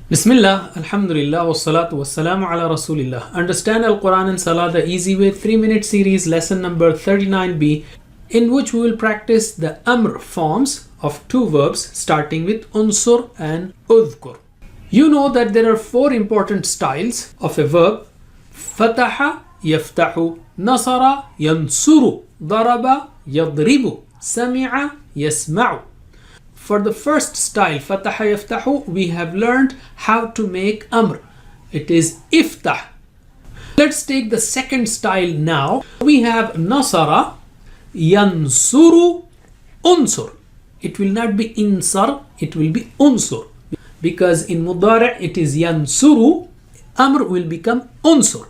Bismillah, Alhamdulillah, wassalatu wassalamu ala Rasulillah. Understand Al-Quran and Salah the easy way 3-minute series lesson number 39b, in which we will practice the amr forms of two verbs starting with unsur and udhkur. You know that there are 4 important styles of a verb: fataha, yaftahu, nasara, yansuru, daraba, yadribu, sami'a, yasma'u. For the first style, fataha yaftahu, we have learned how to make amr. It is iftah. Let's take the second style now. We have nasara, yansuru, unsur. It will not be insar, it will be unsur. Because in mudari' it is yansuru, amr will become unsur.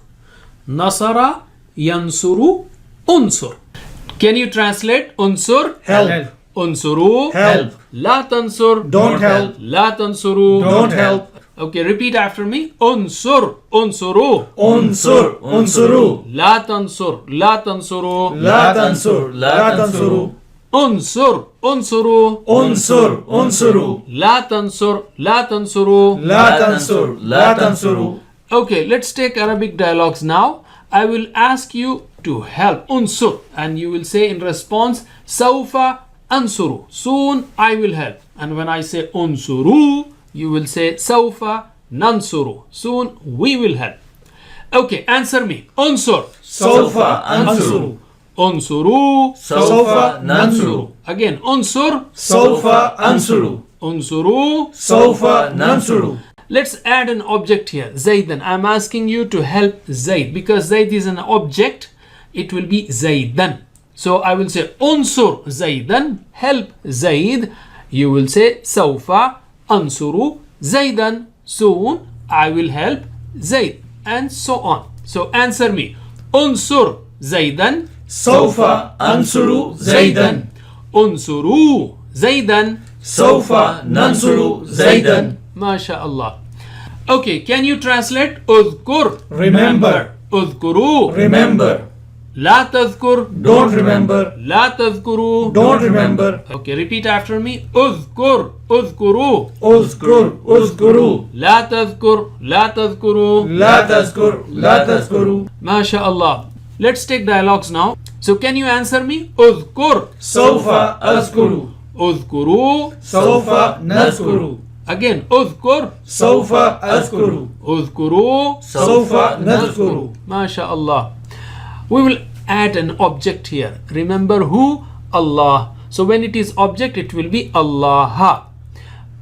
Nasara, yansuru, unsur. Can you translate unsur? Help. Unsuru, Help. La tansur, Don't help. La tansuru, Don't help. Okay, repeat after me. Unsur, unsuru. Unsur, unsuru. La tansur, la tansuru. La tansur, la tansuru. Unsur, unsuru. Unsur, unsuru. La tansur, la tansuru. La tansur, la tansuru. Okay, let's take Arabic dialogues now. I will ask you to help. Unsur, and you will say in response, Sawfa ansuru. Soon I will help. And when I say unsuru, you will say Sawfa nansuru. Soon we will help. Okay, answer me. Unsur. Sawfa ansuru. Unsuru. Sawfa nansuru. Again, unsur. Sawfa ansuru. Unsuru. Sawfa nansuru. Let's add an object here. Zaydan. I'm asking you to help Zayd. Because Zayd is an object, it will be Zaydan. So I will say unsur Zaydan. Help Zayd. You will say Sawfa ansuru Zaydan. Soon I will help Zayd. And so on. So answer me. Unsur Zaydan. Sawfa ansuru Zaydan. Unsuru Zaydan. Sawfa nansuru Zaydan. MashaAllah. Okay, can you translate udhkur? Remember. Udhkuru. Remember. La tadhkur. Don't remember. La tadhkuru. Don't remember. Okay, repeat after me. Udhkur. Udhkuru. Uzkur, uzkuru. La tadhkur. La tadhkuru. La tazkur, la tazkuru. MashaAllah. Let's take dialogues now. So can you answer me? Udhkur. Sawfa azkuru. Udhkuru. Sawfa nazkuru. Again, udhkur. Sawfa azkuru. Udhkuru. Sawfa nazkuru. MashaAllah. We will add an object here. Remember who? Allah. So when it is object, it will be Allah.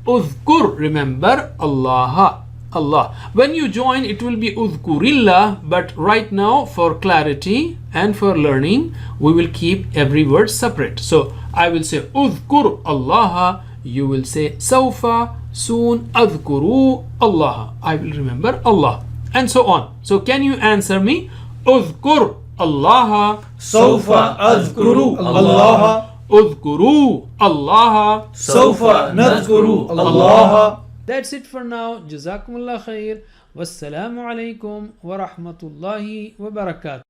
Udhkur, remember Allah. Allah. When you join, it will be udhkurillah, but right now for clarity and for learning, we will keep every word separate. So I will say udhkur Allah, you will say sawfa, soon adhkuru Allah. I will remember Allah, and so on. So can you answer me? Udhkur Allah. Sawfa azkuru Allah. Udhkuru Allah. Sawfa nazkuru Allah. That's it for now. Jazakumullah khair. Wassalamu alaikum wa rahmatullahi wa barakatuh.